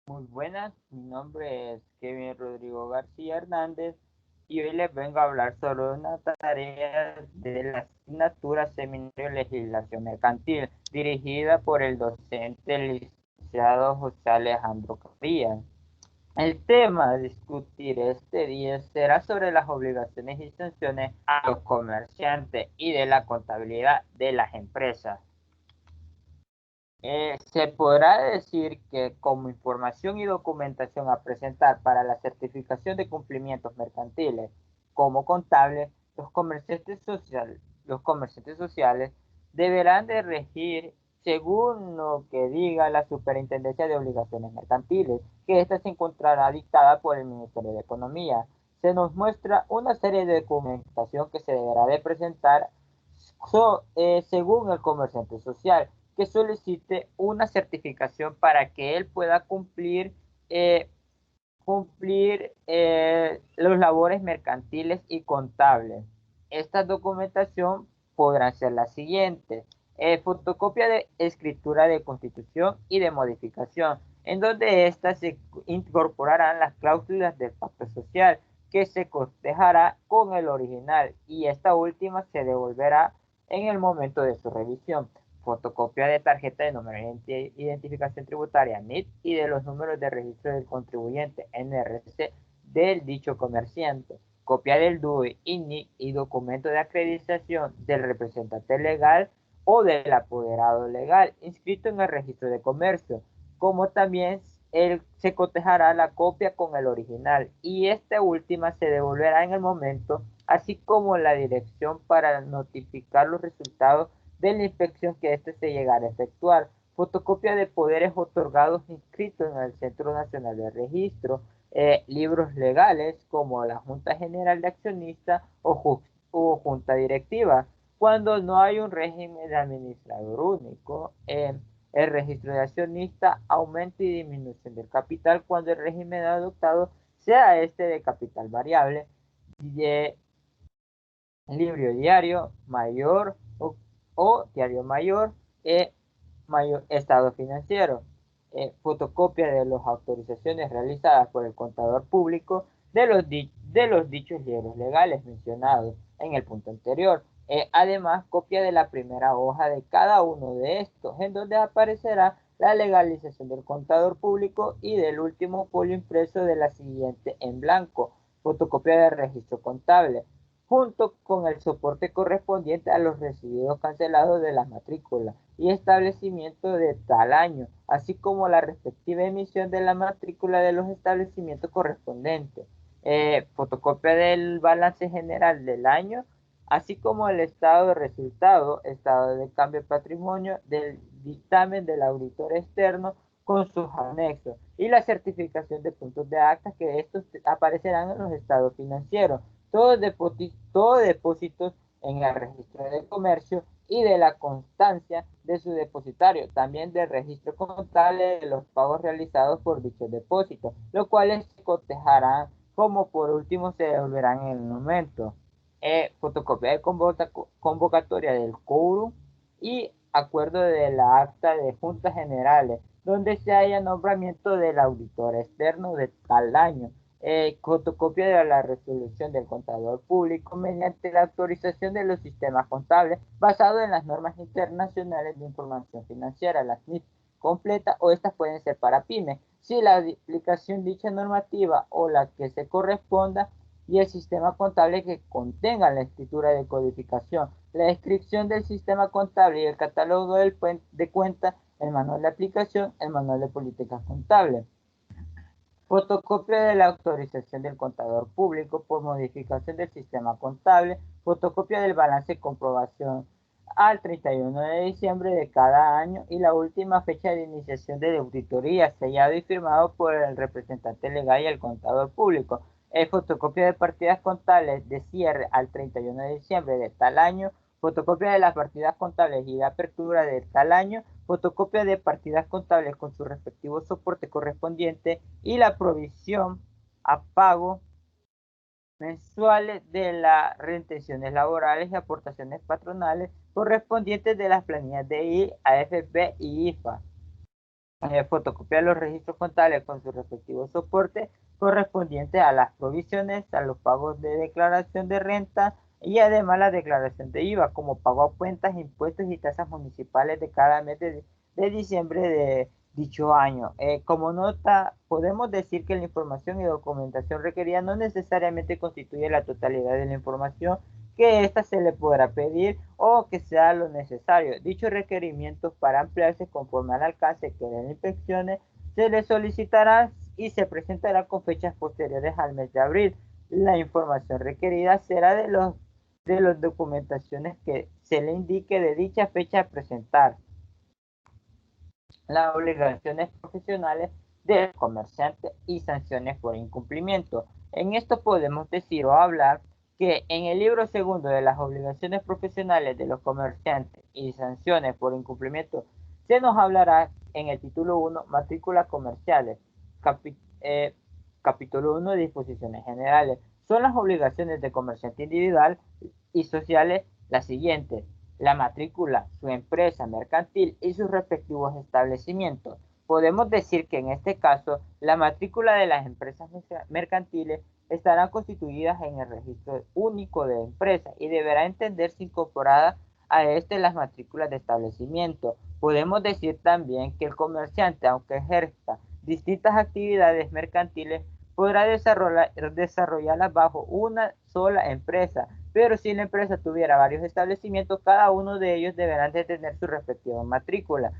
Muy buenas, mi nombre es Kevin Rodrigo García Hernández y hoy les vengo a hablar sobre una tarea de la asignatura Seminario de Legislación Mercantil dirigida por el docente licenciado José Alejandro Carillas. El tema a discutir este día será sobre las obligaciones y sanciones a los comerciantes y de la contabilidad de las empresas. Se podrá decir que como información y documentación a presentar para la certificación de cumplimientos mercantiles como contable, los comerciantes sociales deberán de regir según lo que diga la Superintendencia de Obligaciones Mercantiles, que ésta se encontrará dictada por el Ministerio de Economía. Se nos muestra una serie de documentación que se deberá de presentar según el comerciante social que solicite una certificación para que él pueda eh, cumplir los labores mercantiles y contables. Esta documentación podrán ser las siguientes: fotocopia de escritura de constitución y de modificación, en donde éstas se incorporarán las cláusulas del pacto social, que se cotejará con el original y esta última se devolverá en el momento de su revisión. Fotocopia de tarjeta de número de identificación tributaria NIT y de los números de registro del contribuyente NRC del dicho comerciante. Copia del DUI y NIC y documento de acreditación del representante legal o del apoderado legal inscrito en el registro de comercio, como también se cotejará la copia con el original y esta última se devolverá en el momento, así como la dirección para notificar los resultados de la inspección que éste se llegara a efectuar. Fotocopia de poderes otorgados inscritos en el Centro Nacional de Registro, libros legales como la Junta General de Accionistas o Junta Directiva. Cuando no hay un régimen de administrador único, el registro de accionista, aumento y disminución del capital cuando el régimen adoptado sea este de capital variable, de libro diario mayor o diario mayor, mayor estado financiero, fotocopia de las autorizaciones realizadas por el contador público de los dichos libros legales mencionados en el punto anterior. Además, copia de la primera hoja de cada uno de estos, en donde aparecerá la legalización del contador público y del último folio impreso de la siguiente en blanco, fotocopia del registro contable, junto con el soporte correspondiente a los recibidos cancelados de las matrículas y establecimiento de tal año, así como la respectiva emisión de la matrícula de los establecimientos correspondientes, fotocopia del balance general del año, así como el estado de resultado, estado de cambio de patrimonio, del dictamen del auditor externo con sus anexos y la certificación de puntos de acta que estos aparecerán en los estados financieros, todos depósitos en el registro de comercio y de la constancia de su depositario, también del registro contable de los pagos realizados por dichos depósitos, los cuales se cotejarán como por último se devolverán en el momento. Fotocopia de convocatoria del quórum y acuerdo de la acta de juntas generales, donde se haya nombramiento del auditor externo de tal año, fotocopia de la resolución del contador público mediante la autorización de los sistemas contables basado en las normas internacionales de información financiera, las NIF, completa o estas pueden ser para pymes, si la aplicación dicha normativa o la que se corresponda y el sistema contable que contenga la escritura de codificación, la descripción del sistema contable y el catálogo de cuenta, el manual de aplicación, el manual de políticas contables. Fotocopia de la autorización del contador público por modificación del sistema contable, fotocopia del balance de comprobación al 31 de diciembre de cada año y la última fecha de iniciación de auditoría, sellado y firmado por el representante legal y el contador público. Fotocopia de partidas contables de cierre al 31 de diciembre de tal año, fotocopia de las partidas contables y de apertura de tal año, fotocopia de partidas contables con su respectivo soporte correspondiente y la provisión a pago mensuales de las retenciones laborales y aportaciones patronales correspondientes de las planillas de I, AFP y IFA. fotocopiar los registros contables con su respectivo soporte correspondiente a las provisiones, a los pagos de declaración de renta y además la declaración de IVA, como pago a cuentas, impuestos y tasas municipales de cada mes de diciembre de dicho año. Como nota, podemos decir que la información y documentación requerida no necesariamente constituye la totalidad de la información que ésta se le podrá pedir o que sea lo necesario. Dichos requerimientos para ampliarse conforme al alcance que den inspecciones se le solicitará y se presentará con fechas posteriores al mes de abril. La información requerida será de las documentaciones que se le indique de dicha fecha a presentar. Las obligaciones profesionales del comerciante y sanciones por incumplimiento. En esto podemos decir o hablar que en el libro segundo de las obligaciones profesionales de los comerciantes y sanciones por incumplimiento se nos hablará en el título 1, matrículas comerciales, capítulo 1, disposiciones generales. Son las obligaciones de comerciante individual y sociales las siguientes: la matrícula, su empresa mercantil y sus respectivos establecimientos. Podemos decir que en este caso la matrícula de las empresas mercantiles estará constituidas en el registro único de empresas y deberá entenderse incorporada a este las matrículas de establecimiento. Podemos decir también que el comerciante, aunque ejerza distintas actividades mercantiles, podrá desarrollarlas bajo una sola empresa, pero si la empresa tuviera varios establecimientos, cada uno de ellos deberán de tener su respectiva matrícula.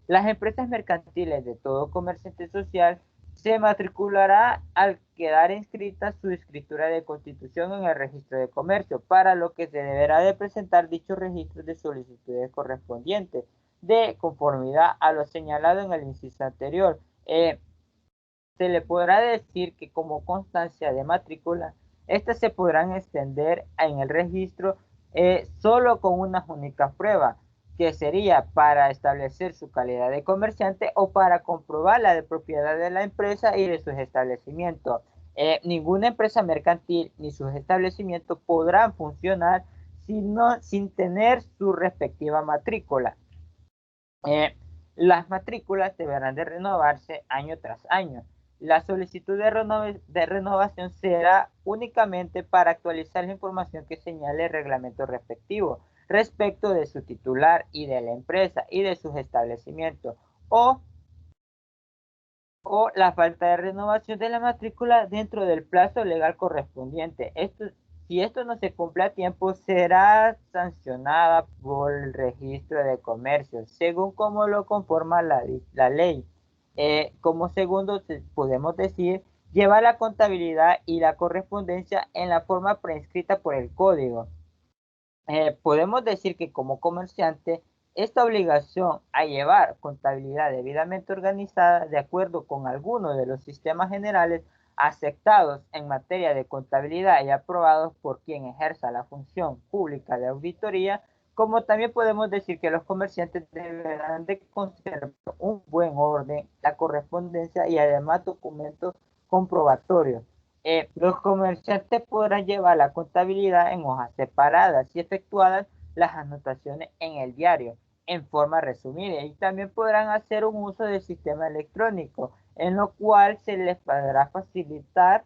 Las empresas mercantiles de todo comerciante social se matriculará al quedar inscrita su escritura de constitución en el registro de comercio, para lo que se deberá de presentar dichos registros de solicitudes correspondientes, de conformidad a lo señalado en el inciso anterior. Se le podrá decir que como constancia de matrícula, estas se podrán extender en el registro solo con una única prueba, que sería para establecer su calidad de comerciante o para comprobar la de propiedad de la empresa y de sus establecimientos. Ninguna empresa mercantil ni sus establecimientos podrán funcionar sin tener su respectiva matrícula. Las matrículas deberán de renovarse año tras año. La solicitud de renovación será únicamente para actualizar la información que señale el reglamento respectivo respecto de su titular y de la empresa y de sus establecimientos, o la falta de renovación de la matrícula dentro del plazo legal correspondiente. Si esto no se cumple a tiempo, será sancionada por el registro de comercio, según como lo conforma la ley. Como segundo, podemos decir, lleva la contabilidad y la correspondencia en la forma prescrita por el código. Podemos decir que como comerciante, esta obligación a llevar contabilidad debidamente organizada de acuerdo con algunos de los sistemas generales aceptados en materia de contabilidad y aprobados por quien ejerza la función pública de auditoría, como también podemos decir que los comerciantes deberán de conservar un buen orden, la correspondencia y además documentos comprobatorios. Los comerciantes podrán llevar la contabilidad en hojas separadas y efectuadas las anotaciones en el diario en forma resumida, y también podrán hacer un uso del sistema electrónico, en lo cual se les podrá facilitar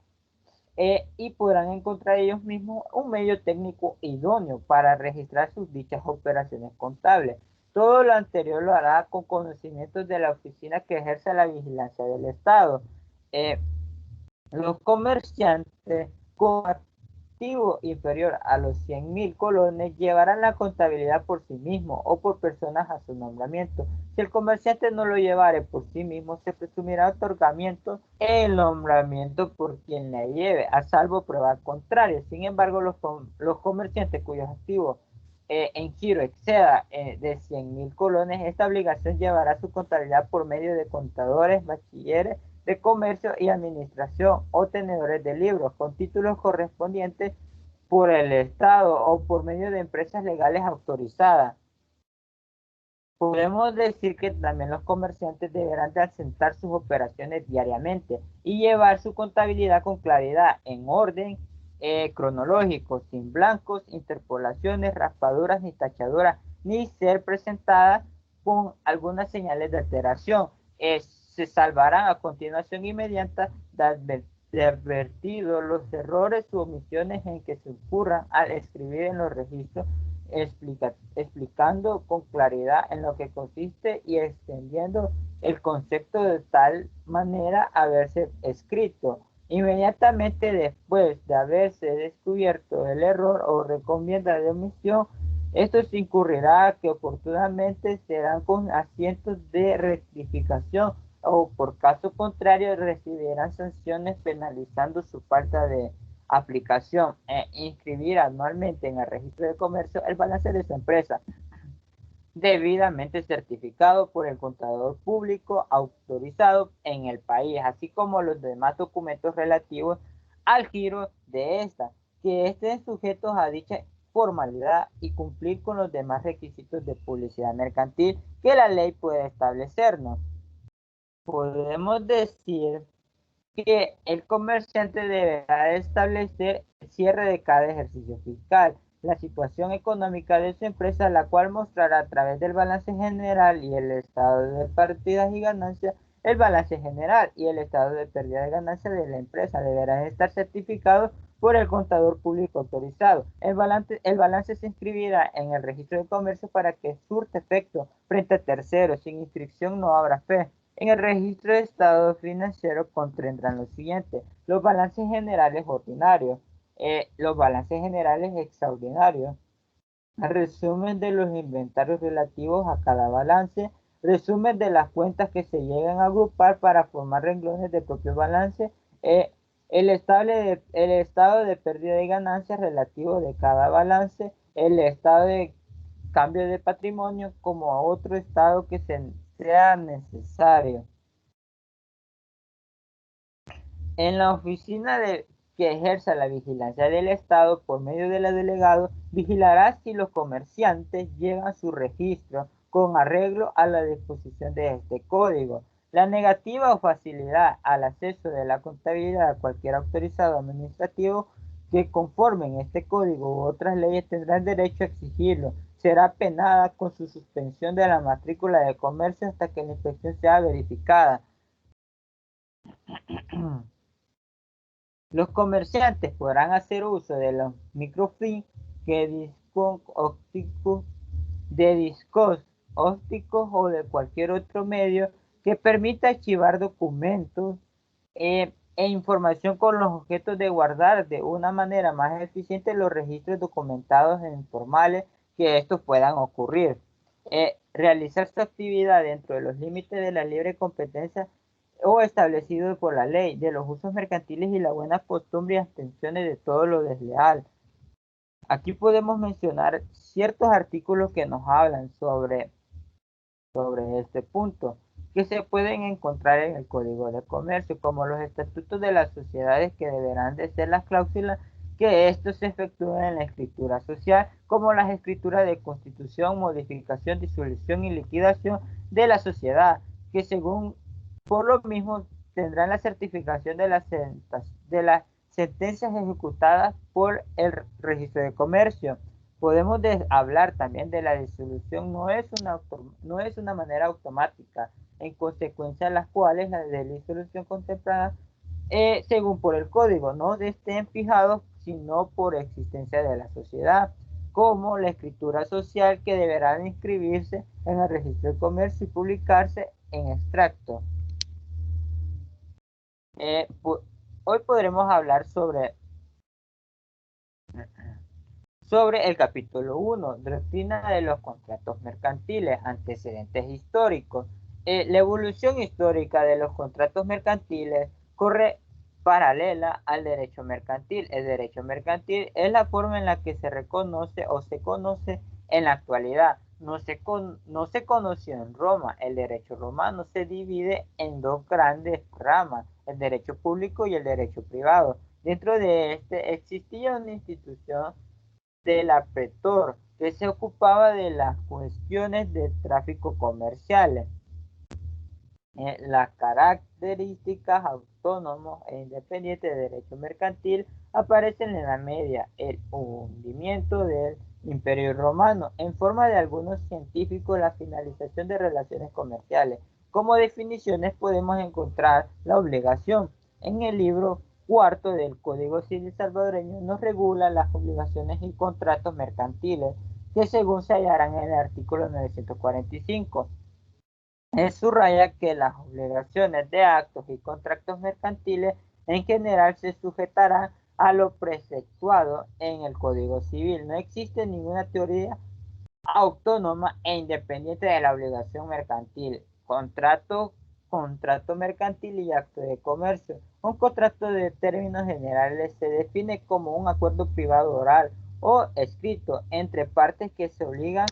y podrán encontrar ellos mismos un medio técnico idóneo para registrar sus dichas operaciones contables. Todo lo anterior lo hará con conocimientos de la oficina que ejerce la vigilancia del Estado. Los comerciantes con activo inferior a los 100.000 colones llevarán la contabilidad por sí mismo o por personas a su nombramiento. Si el comerciante no lo llevare por sí mismo, se presumirá otorgamiento el nombramiento por quien la lleve, a salvo prueba contraria. Sin embargo, los comerciantes cuyos activos en giro exceda de 100.000 colones, esta obligación llevará su contabilidad por medio de contadores, bachilleres de comercio y administración o tenedores de libros con títulos correspondientes por el Estado o por medio de empresas legales autorizadas. Podemos decir que también los comerciantes deberán de asentar sus operaciones diariamente y llevar su contabilidad con claridad, en orden cronológico, sin blancos, interpolaciones, raspaduras ni tachaduras, ni ser presentada con algunas señales de alteración. se salvarán a continuación inmediata de advertido los errores u omisiones en que se ocurran al escribir en los registros, explicando con claridad en lo que consiste y extendiendo el concepto de tal manera haberse escrito. Inmediatamente después de haberse descubierto el error o recomienda de omisión, esto se incurrirá que oportunamente serán con asientos de rectificación o por caso contrario recibirán sanciones penalizando su falta de aplicación e inscribir anualmente en el registro de comercio el balance de su empresa debidamente certificado por el contador público autorizado en el país, así como los demás documentos relativos al giro de esta, que estén sujetos a dicha formalidad y cumplir con los demás requisitos de publicidad mercantil que la ley puede establecernos. Podemos decir que el comerciante deberá establecer el cierre de cada ejercicio fiscal, la situación económica de su empresa, la cual mostrará a través del balance general y el estado de pérdidas y ganancias, el balance general y el estado de pérdidas y ganancias de la empresa deberán estar certificados por el contador público autorizado. El balance se inscribirá en el registro de comercio para que surta efecto frente a terceros. Sin inscripción no habrá fe. En el registro de estado financiero contendrán lo siguiente: los balances generales ordinarios, los balances generales extraordinarios, resumen de los inventarios relativos a cada balance, resumen de las cuentas que se llegan a agrupar para formar renglones de propio balance, el estado de pérdida y ganancias relativo de cada balance, el estado de cambio de patrimonio como a otro estado que sea necesario. En la oficina que ejerza la vigilancia del Estado por medio de la delegado, vigilará si los comerciantes llevan su registro con arreglo a la disposición de este código. La negativa o facilidad al acceso de la contabilidad a cualquier autorizado administrativo que conformen este código u otras leyes tendrán derecho a exigirlo. Será penada con su suspensión de la matrícula de comercio hasta que la inspección sea verificada. Los comerciantes podrán hacer uso de los microfilm de discos ópticos o de cualquier otro medio que permita archivar documentos e información con los objetos de guardar de una manera más eficiente los registros documentados e informales que estos puedan ocurrir. Realizar su actividad dentro de los límites de la libre competencia o establecido por la ley, de los usos mercantiles y la buena costumbre y abstenciones de todo lo desleal. Aquí podemos mencionar ciertos artículos que nos hablan sobre este punto, que se pueden encontrar en el Código de Comercio, como los estatutos de las sociedades, que deberán de ser las cláusulas que estos se efectúen en la escritura social, como las escrituras de constitución, modificación, disolución y liquidación de la sociedad, que según por lo mismo tendrán la certificación de las sentencias ejecutadas por el registro de comercio. Podemos hablar también de la disolución, no es una manera automática, en consecuencia de las cuales la de disolución contemplada, según por el código, no estén fijados sino por existencia de la sociedad, como la escritura social, que deberá inscribirse en el registro de comercio y publicarse en extracto. Hoy podremos hablar sobre el capítulo 1, doctrina de los contratos mercantiles, antecedentes históricos. La evolución histórica de los contratos mercantiles corre paralela al derecho mercantil. El derecho mercantil es la forma en la que se reconoce o se conoce en la actualidad. No se conoció en Roma. El derecho romano se divide en dos grandes ramas: el derecho público y el derecho privado. Dentro de este existía una institución del pretor, que se ocupaba de las cuestiones de tráfico comerciales. Las características autónomos e independientes de derecho mercantil aparecen en la media, el hundimiento del Imperio Romano, en forma de algunos científicos, la finalización de relaciones comerciales, Como definiciones podemos encontrar la obligación. En el libro cuarto del Código Civil salvadoreño nos regula las obligaciones y contratos mercantiles que según se hallarán en el artículo 945. Subraya que las obligaciones de actos y contratos mercantiles en general se sujetarán a lo preceptuado en el Código Civil. No existe ninguna teoría autónoma e independiente de la obligación mercantil. Contrato mercantil y acto de comercio. Un contrato de términos generales se define como un acuerdo privado oral o escrito entre partes que se obligan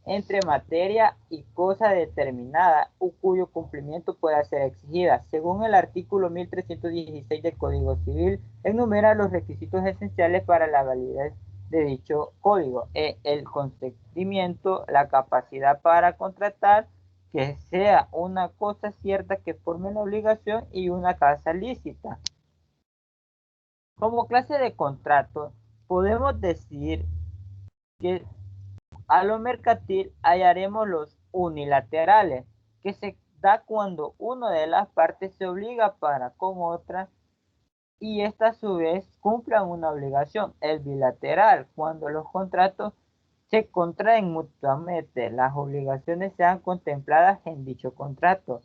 entre materia y cosa determinada o cuyo cumplimiento pueda ser exigida. Según el artículo 1316 del Código Civil, enumera los requisitos esenciales para la validez de dicho código: el consentimiento, la capacidad para contratar, que sea una cosa cierta que forme la obligación y una causa lícita. Como clase de contrato, podemos decir que a lo mercantil hallaremos los unilaterales, que se da cuando una de las partes se obliga para con otra y esta a su vez cumplan una obligación. El bilateral, cuando los contratos se contraen mutuamente, las obligaciones sean contempladas en dicho contrato.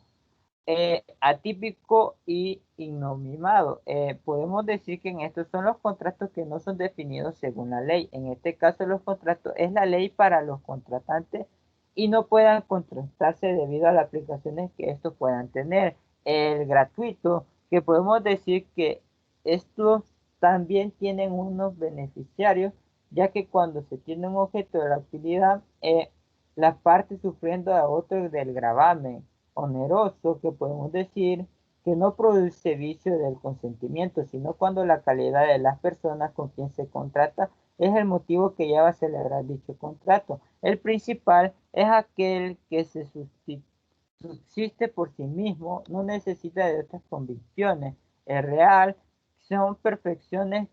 Atípico y innominado. Podemos decir que en estos son los contratos que no son definidos según la ley. En este caso, los contratos es la ley para los contratantes y no puedan contrastarse debido a las aplicaciones que estos puedan tener. El gratuito, que podemos decir que estos también tienen unos beneficiarios, ya que cuando se tiene un objeto de la utilidad, las partes sufriendo a otros del gravamen oneroso, que podemos decir que no produce vicio del consentimiento, sino cuando la calidad de las personas con quien se contrata es el motivo que lleva a celebrar dicho contrato. El principal es aquel que se subsiste por sí mismo, no necesita de otras convicciones. El real son perfecciones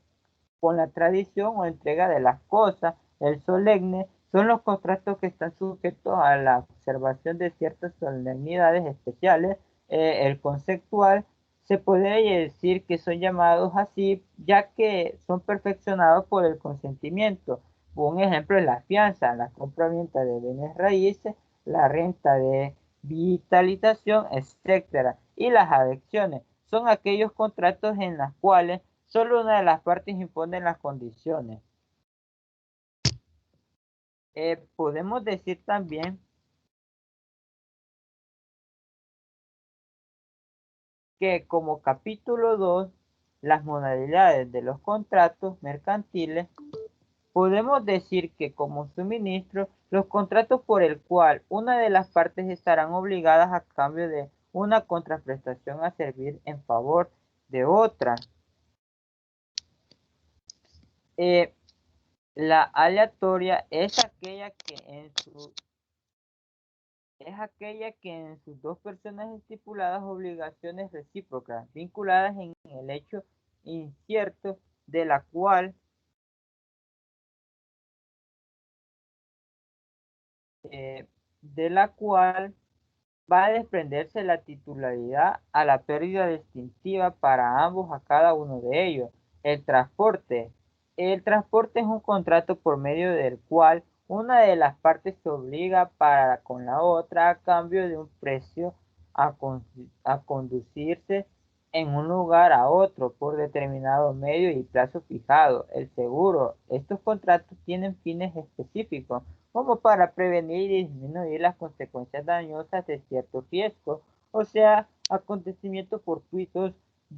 con la tradición o entrega de las cosas. El solemne son los contratos que están sujetos a la observación de ciertas solemnidades especiales. El conceptual se puede decir que son llamados así ya que son perfeccionados por el consentimiento. Un ejemplo es la fianza, la compra-venta de bienes raíces, la renta de vitalización, etcétera. Y las adhesiones son aquellos contratos en los cuales solo una de las partes impone las condiciones. Podemos decir también que como capítulo 2, las modalidades de los contratos mercantiles, podemos decir que como suministro, los contratos por el cual una de las partes estarán obligadas a cambio de una contraprestación a servir en favor de otra. La aleatoria es aquella que en sus dos personas estipuladas obligaciones recíprocas, vinculadas en el hecho incierto de la cual va a desprenderse la titularidad a la pérdida distintiva para ambos a cada uno de ellos. El transporte. El transporte es un contrato por medio del cual una de las partes se obliga para con la otra a cambio de un precio a conducirse en un lugar a otro por determinado medio y plazo fijado. El seguro. Estos contratos tienen fines específicos como para prevenir y disminuir las consecuencias dañosas de ciertos riesgos, o sea, acontecimientos fortuitos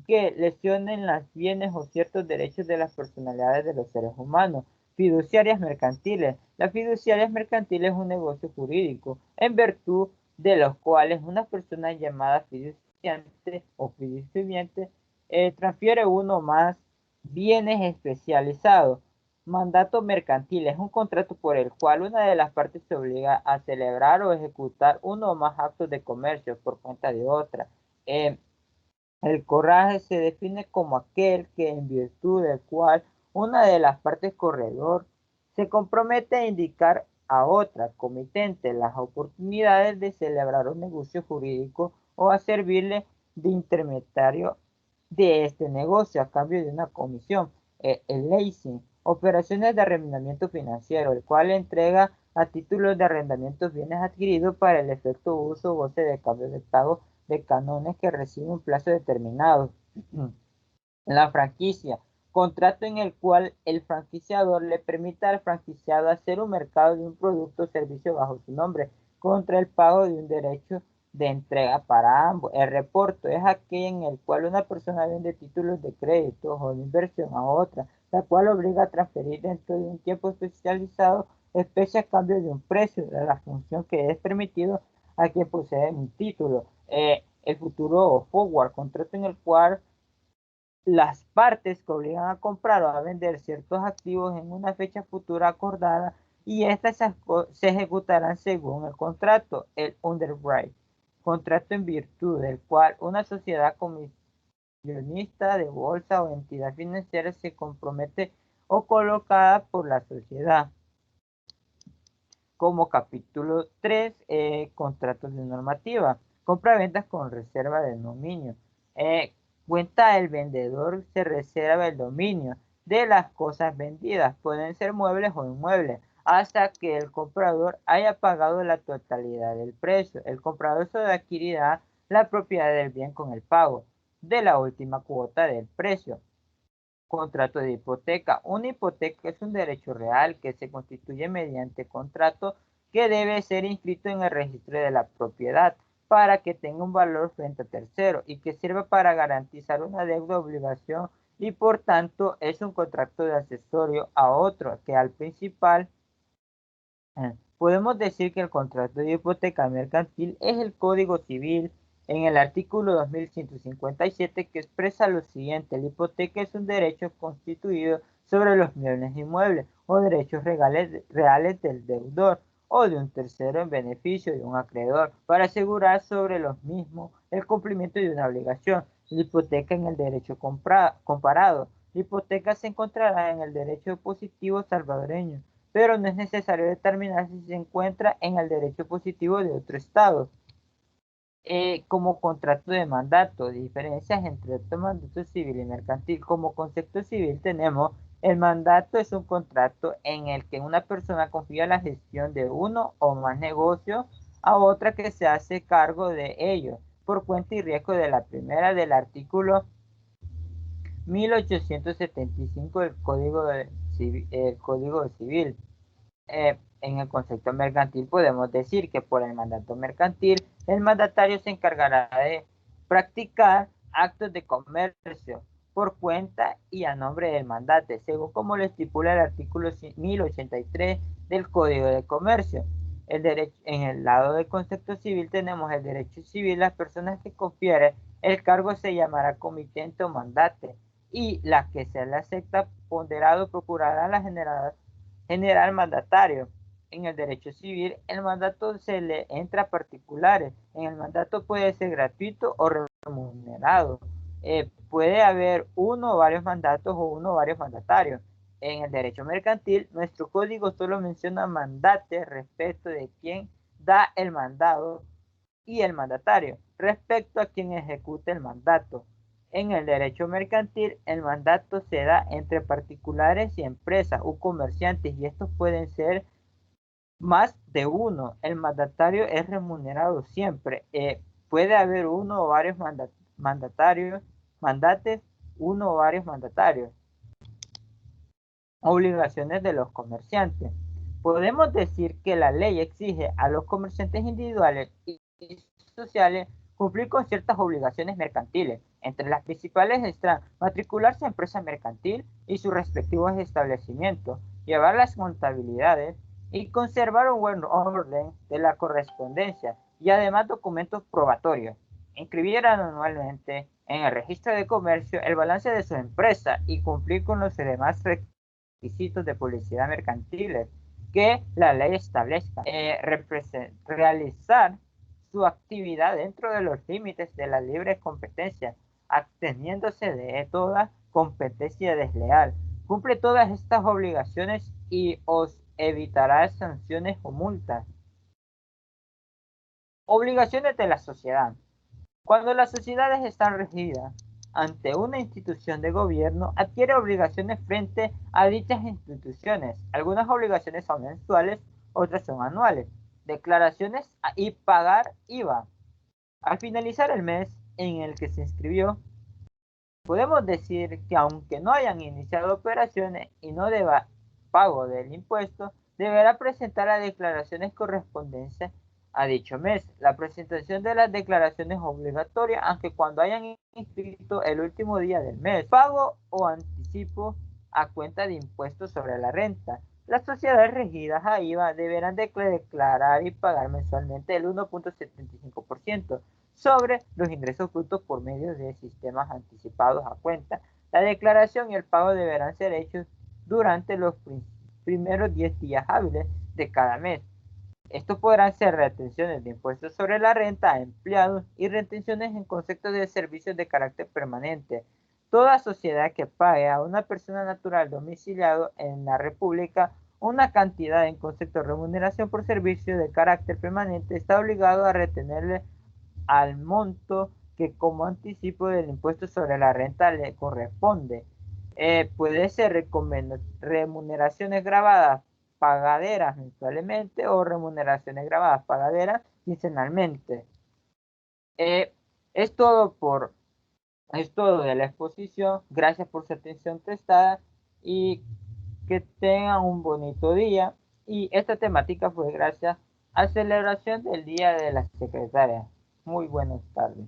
que lesionen los bienes o ciertos derechos de las personalidades de los seres humanos. Fiduciarias mercantiles. Las fiduciarias mercantiles es un negocio jurídico, en virtud de los cuales una persona llamada fiduciante o fiduciante transfiere uno más bienes especializados. Mandato mercantil es un contrato por el cual una de las partes se obliga a celebrar o ejecutar uno o más actos de comercio por cuenta de otra. El corraje se define como aquel que en virtud del cual una de las partes corredor se compromete a indicar a otra comitente las oportunidades de celebrar un negocio jurídico o a servirle de intermediario de este negocio a cambio de una comisión. El leasing, operaciones de arrendamiento financiero, el cual entrega a títulos de arrendamiento bienes adquiridos para el efecto uso o goce de cambio de pago de cánones que recibe un plazo determinado. La franquicia, contrato en el cual el franquiciador le permite al franquiciado hacer un mercado de un producto o servicio bajo su nombre contra el pago de un derecho de entrega para ambos. El reporto es aquel en el cual una persona vende títulos de crédito o de inversión a otra, la cual obliga a transferir dentro de un tiempo especializado especie a cambio de un precio de la función que es permitido a quien posee un título. El futuro forward, contrato en el cual las partes que obligan a comprar o a vender ciertos activos en una fecha futura acordada y estas se ejecutarán según el contrato, el underwrite, contrato en virtud del cual una sociedad comisionista de bolsa o entidad financiera se compromete o colocada por la sociedad. Como capítulo 3, contratos de normativa, compra-ventas con reserva de dominio. Cuenta el vendedor se reserva el dominio de las cosas vendidas, pueden ser muebles o inmuebles, hasta que el comprador haya pagado la totalidad del precio. El comprador solo adquirirá la propiedad del bien con el pago de la última cuota del precio. Contrato de hipoteca. Una hipoteca es un derecho real que se constituye mediante contrato que debe ser inscrito en el registro de la propiedad para que tenga un valor frente a tercero y que sirva para garantizar una deuda o obligación y por tanto es un contrato de accesorio a otro que al principal. Podemos decir que el contrato de hipoteca mercantil es el Código Civil en el artículo 2157 que expresa lo siguiente: la hipoteca es un derecho constituido sobre los bienes inmuebles o derechos reales del deudor o de un tercero en beneficio de un acreedor para asegurar sobre los mismos el cumplimiento de una obligación. La hipoteca en el derecho comparado. La hipoteca se encontrará en el derecho positivo salvadoreño, pero no es necesario determinar si se encuentra en el derecho positivo de otro estado. Como contrato de mandato, diferencias entre el mandato civil y mercantil. Como concepto civil tenemos el mandato es un contrato en el que una persona confía la gestión de uno o más negocios a otra que se hace cargo de ellos por cuenta y riesgo de la primera del artículo 1875 del Código Civil. En el concepto mercantil podemos decir que por el mandato mercantil, el mandatario se encargará de practicar actos de comercio por cuenta y a nombre del mandante, según como lo estipula el artículo 1083 del Código de Comercio. En el lado del concepto civil tenemos el derecho civil. Las personas que confieren el cargo se llamará comitente o mandante, y la que se le acepta ponderado procurará la general mandatario. En el derecho civil, el mandato se le entra a particulares. En el mandato puede ser gratuito o remunerado. Puede haber uno o varios mandatos o uno o varios mandatarios. En el derecho mercantil, nuestro código solo menciona mandate respecto de quien da el mandado y el mandatario respecto a quien ejecuta el mandato. En el derecho mercantil, el mandato se da entre particulares y empresas o comerciantes, y estos pueden ser más de uno. El mandatario es remunerado siempre. Puede haber uno o varios mandates, uno o varios mandatarios. Obligaciones de los comerciantes. Podemos decir que la ley exige a los comerciantes individuales y sociales cumplir con ciertas obligaciones mercantiles. Entre las principales están matricularse en empresa mercantil y sus respectivos establecimientos, llevar las contabilidades y conservar un buen orden de la correspondencia y además documentos probatorios. Inscribir anualmente en el registro de comercio el balance de su empresa y cumplir con los demás requisitos de publicidad mercantiles que la ley establezca. Realizar su actividad dentro de los límites de la libre competencia, absteniéndose de toda competencia desleal. Cumple todas estas obligaciones y os evitará sanciones o multas. Obligaciones de la sociedad. Cuando las sociedades están regidas ante una institución de gobierno, adquiere obligaciones frente a dichas instituciones. Algunas obligaciones son mensuales, otras son anuales. Declaraciones y pagar IVA. Al finalizar el mes en el que se inscribió, podemos decir que aunque no hayan iniciado operaciones y no deba pago del impuesto, deberá presentar las declaraciones correspondientes a dicho mes. La presentación de las declaraciones es obligatoria, aunque cuando hayan inscrito el último día del mes. Pago o anticipo a cuenta de impuestos sobre la renta. Las sociedades regidas a IVA deberán declarar y pagar mensualmente el 1.75% sobre los ingresos brutos por medio de sistemas anticipados a cuenta. La declaración y el pago deberán ser hechos durante los primeros 10 días hábiles de cada mes. Estos podrán ser retenciones de impuestos sobre la renta a empleados y retenciones en concepto de servicios de carácter permanente. Toda sociedad que pague a una persona natural domiciliado en la República una cantidad en concepto de remuneración por servicio de carácter permanente está obligado a retenerle al monto que como anticipo del impuesto sobre la renta le corresponde. Puede ser remuneraciones grabadas pagaderas mensualmente o remuneraciones grabadas pagaderas quincenalmente. Eh, es todo es todo de la exposición. Gracias por su atención prestada y que tengan un bonito día. Y esta temática fue gracias a celebración del Día de la Secretaria. Muy buenas tardes.